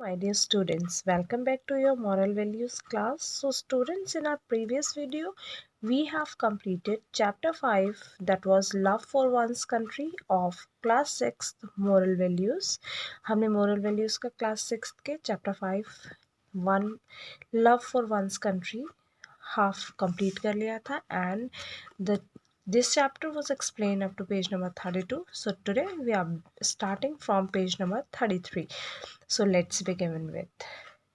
My dear students, welcome back to your moral values class. So students, in our previous video we have completed chapter 5, that was love for one's country, of class 6 moral values. हमने moral values का class 6 के chapter 5 one love for one's country half complete कर लिया था, and the this chapter was explained up to page number 32. So today we are starting from page number 33. So let's begin with.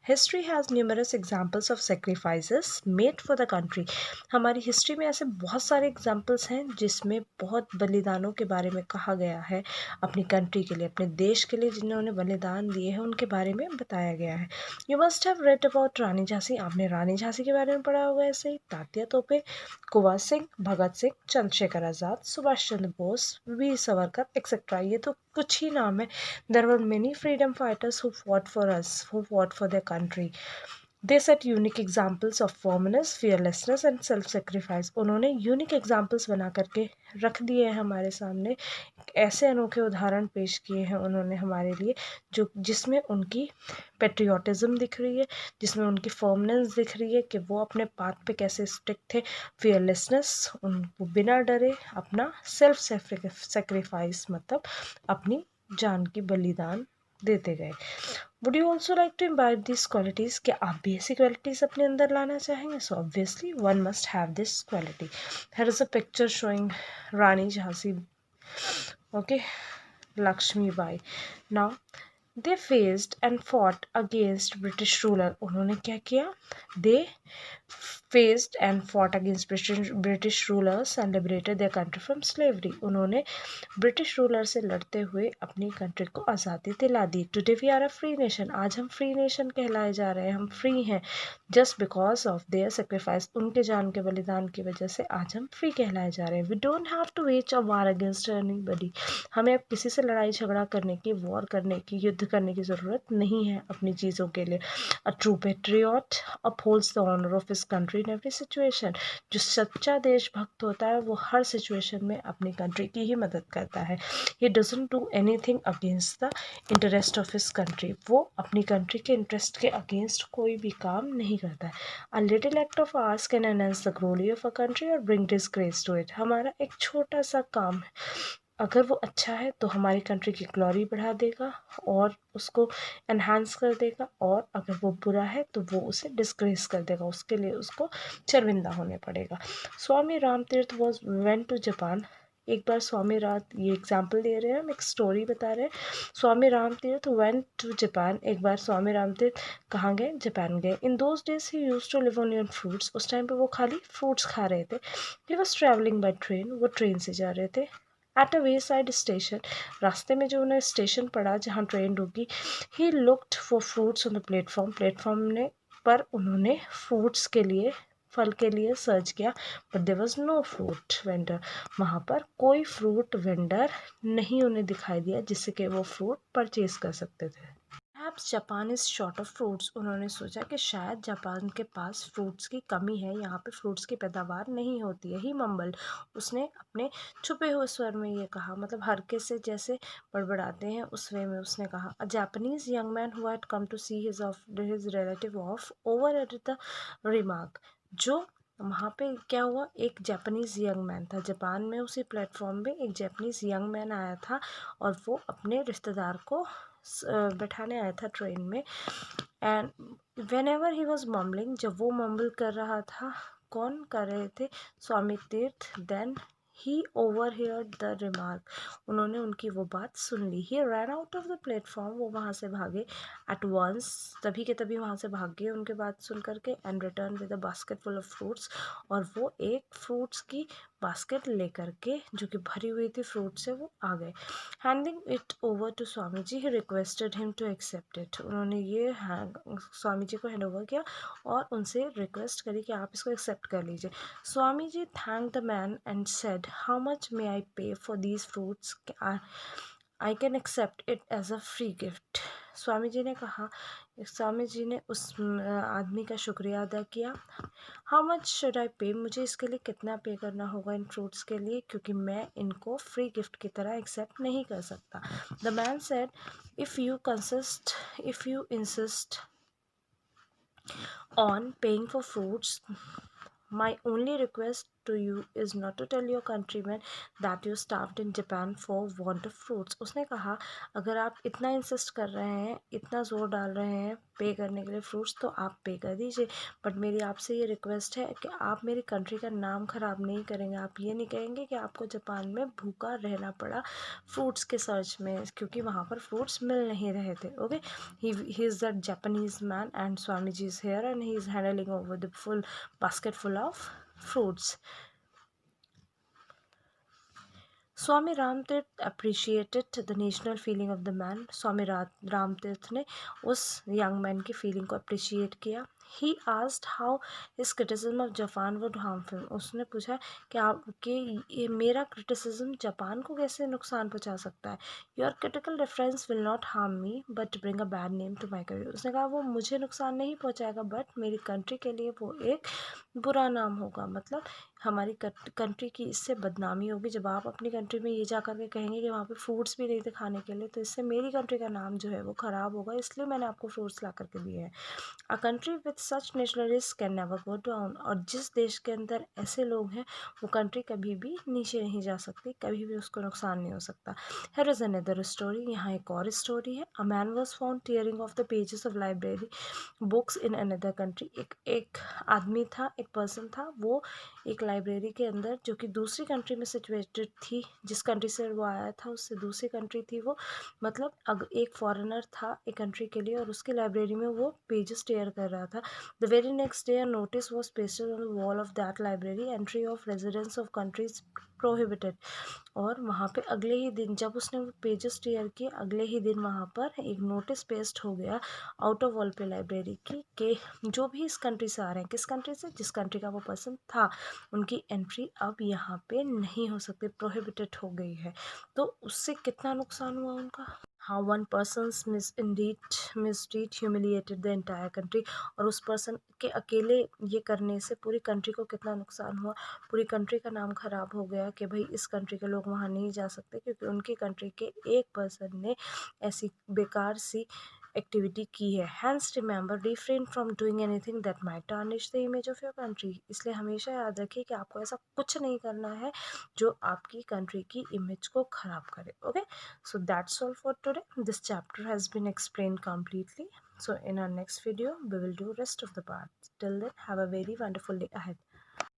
History has numerous examples of sacrifices made for the country. हमारी history में ऐसे बहुत सारे examples हैं जिसमें बहुत बलिदानों के बारे में कहा गया है, अपनी कंट्री के लिए, अपने देश के लिए जिन्होंने बलिदान दिए हैं उनके बारे में बताया गया है. You must have read about Rani Jhansi. आपने रानी झांसी के बारे में पढ़ा होगा. ऐसे ही तात्या तोपे, कुंवर सिंह, भगत सिंह, चंद्रशेखर आज़ाद, सुभाष चंद्र बोस, वीर सावरकर एक्सेट्रा. ये तो कुछ ही नाम है. There were many freedom fighters who fought for us, who fought for their country. They set unique examples of firmness, fearlessness and self-sacrifice. उन्होंने यूनिक एग्जाम्पल्स बना करके रख दिए हैं हमारे सामने. ऐसे अनोखे उदाहरण पेश किए हैं उन्होंने हमारे लिए, जो जिसमें उनकी पेट्रियाटिज्म दिख रही है, जिसमें उनकी फर्मनेस दिख रही है कि वो अपने पाथ पे कैसे स्टिक थे. फियरलेसनेस, उनको बिना डरे अपना सेल्फ सेक्रीफाइस, मतलब अपनी जान की बलिदान देते गए. Would you also like to imbibe this qualities. क्या आप भी ऐसी क्वालिटीज़ अपने अंदर लाना चाहेंगे? So obviously one must have this quality. Here is a picture showing Rani Jhansi, okay, Lakshmibai. Now they faced and fought against British ruler. उन्होंने क्या किया? They faced and fought against British rulers and liberated their country from slavery. उन्होंने British ruler से लड़ते हुए अपनी country को आज़ादी दिला दी. Today we are a free nation. आज हम फ्री नेशन कहलाए जा रहे हैं, हम फ्री हैं just because of their sacrifice. उनके जान के बलिदान की वजह से आज हम फ्री कहलाए जा रहे हैं. We don't have to wage a war against anybody. हमें अब किसी से लड़ाई झगड़ा करने की, वॉर करने की, युद्ध करने की ज़रूरत नहीं है अपनी चीज़ों के लिए. A true patriot upholds the honour of his country in every situation. जो सच्चा देशभक्त होता है वो हर सिचुएशन में अपनी कंट्री की ही मदद करता है. He doesn't do anything against the interest of his country. वो अपनी कंट्री के इंटरेस्ट के अगेंस्ट कोई भी काम नहीं करता है. A little act of hours can enhance the glory of a country और ब्रिंग डिसग्रेस टू इट. हमारा एक छोटा सा काम अगर वो अच्छा है तो हमारी कंट्री की ग्लोरी बढ़ा देगा और उसको एनहांस कर देगा, और अगर वो बुरा है तो वो उसे डिस्ग्रेस कर देगा, उसके लिए उसको शर्मिंदा होने पड़ेगा. स्वामी राम तीर्थ वॉज वेंट टू जापान. एक बार स्वामी राम, ये एग्जाम्पल दे रहे हैं हम, एक स्टोरी बता रहे हैं. स्वामी राम तीर्थ वेंट टू जापान. एक बार स्वामी राम तीर्थ कहाँ गए? जापान गए. In those days he used to live only on fruits. उस टाइम पे वो खाली फ्रूट्स खा रहे थे. He was travelling by train. वो ट्रेन से जा रहे थे. At a wayside station, रास्ते में जो उन्हें स्टेशन पड़ा जहाँ ट्रेन रुकी, he looked for fruits on the platform. Platform ने पर उन्होंने फ्रूट्स के लिए, फल के लिए सर्च किया, but there was no fruit vendor. वहाँ पर कोई फ्रूट वेंडर नहीं उन्हें दिखाई दिया जिससे कि वो फ्रूट परचेज कर सकते थे. Perhaps Japan is short of fruits. उन्होंने सोचा कि शायद जापान के पास फ्रूट्स की कमी है, यहाँ पे फ्रूट्स की पैदावार नहीं होती है. ही मम्बल, उसने अपने छुपे हुए स्वर में ये कहा, मतलब हल्के से जैसे बड़बड़ाते हैं उस वे में उसने कहा. A Japanese young man who had come to see his relative off overheard the remark. जो वहाँ पे क्या हुआ, एक जापानीज़ यंग मैन था जापान में, उसी प्लेटफॉर्म पे एक जापानीज़ यंग मैन आया था और वो अपने रिश्तेदार को बैठाने आया था ट्रेन में. And when ever he was mumbling, जब वो मम्बल कर रहा था, कौन कर रहे थे? Swami Tirth. Then he overheard the remark. उन्होंने उनकी वो बात सुन ली. He ran out of the platform. वो वहाँ से भागे एट वंस, तभी के तभी वहाँ से भाग गए उनके बात सुन करके. And return with a basket full of fruits. और वो एक फ्रूट्स की बास्केट लेकर के, जो कि भरी हुई थी फ्रूट से, वो आ गए. Handing it over to Swami ji, he requested him to accept it. उन्होंने ये स्वामी जी को हैंड ओवर किया और उनसे रिक्वेस्ट करी कि आप इसको एक्सेप्ट कर लीजिए. Swami ji thank the man and said, how much may I pay for these fruits. I can accept it as a free gift. Swami ji ने कहा, स्वामी जी ने उस आदमी का शुक्रिया अदा किया। हाउ मच शुड आई पे, मुझे इसके लिए कितना पे करना होगा इन फ्रूट्स के लिए, क्योंकि मैं इनको फ्री गिफ्ट की तरह एक्सेप्ट नहीं कर सकता। The man said, if you insist on paying for fruits, my only request to you is not to tell your countrymen that you starved in Japan for want of fruits. उसने कहा, अगर आप इतना insist कर रहे हैं, इतना ज़ोर डाल रहे हैं पे करने के लिए फ्रूट्स, तो आप पे कर दीजिए, बट मेरी आपसे ये रिक्वेस्ट है कि आप मेरी कंट्री का नाम ख़राब नहीं करेंगे। आप ये नहीं कहेंगे कि आपको जापान में भूखा रहना पड़ा फ्रूट्स के सर्च में, क्योंकि वहाँ पर फ्रूट्स मिल नहीं रहे थे। Okay, he is that Japanese man, and Swamiji is here and he is handling over the full basket full of fruits. Swami Ramtirth appreciated the national feeling of the man. Swami Ramtirth ने उस यंग मैन की feeling को appreciate किया। He asked how his criticism of Japan would harm him. उसने पूछा कि आपके ये मेरा क्रिटिसिज्म जापान को कैसे नुकसान पहुंचा सकता है। Your critical reference will not harm me but bring a bad name to my country. उसने कहा वो मुझे नुकसान नहीं पहुंचाएगा, बट मेरी कंट्री के लिए वो एक बुरा नाम होगा। मतलब हमारी कंट्री की इससे बदनामी होगी। जब आप अपनी कंट्री में ये जा कर के कहेंगे कि वहाँ पे फ्रूट्स भी नहीं थे खाने के लिए, तो इससे मेरी कंट्री का नाम जो है वो ख़राब होगा, इसलिए मैंने आपको फ्रूट्स ला करके दिए हैं। A country with such nationalist can never go down. और जिस देश के अंदर ऐसे लोग हैं, वो कंट्री कभी भी नीचे नहीं जा सकती, कभी भी उसको नुकसान नहीं हो सकता। Here is another story. यहाँ एक और स्टोरी है। A man was found tearing of the pages of library books in another country. एक आदमी था, एक पर्सन था, वो एक लाइब्रेरी के अंदर, जो कि दूसरी कंट्री में सिचुएटेड थी, जिस कंट्री से वो आया था उससे दूसरी कंट्री थी वो, मतलब एक फॉरेनर था एक कंट्री के लिए, और उसकी लाइब्रेरी में वो पेजेस टेयर कर रहा था। The very next day a notice was pasted on the wall of that library, entry of residents of countries prohibited. और वहाँ पे अगले ही दिन जब उसने वो पेजेस टेयर किए, अगले ही दिन वहाँ पर एक नोटिस पेस्ट हो गया आउट ऑफ वॉल पे लाइब्रेरी की, कि जो भी इस कंट्री से आ रहे हैं, किस कंट्री से, जिस कंट्री का वो पर्सन था, उनकी एंट्री अब यहाँ पे नहीं हो सकती, प्रोहिबिटेड हो गई है। तो उससे कितना नुकसान हुआ उनका। How one persons mistreat humiliated the entire country. और उस पर्सन के अकेले ये करने से पूरी कंट्री को कितना नुकसान हुआ। पूरी कंट्री का नाम ख़राब हो गया कि भाई इस कंट्री के लोग वहाँ नहीं जा सकते, क्योंकि उनकी कंट्री के एक पर्सन ने ऐसी बेकार सी एक्टिविटी की है। Hence remember refrain from doing anything that might tarnish the image of your country. इसलिए हमेशा याद रखिए कि आपको ऐसा कुछ नहीं करना है जो आपकी कंट्री की इमेज को ख़राब करे। Okay, so that's all for today. This chapter has been explained completely. So in our next video we will do rest of the part. Till then, have a very wonderful day ahead.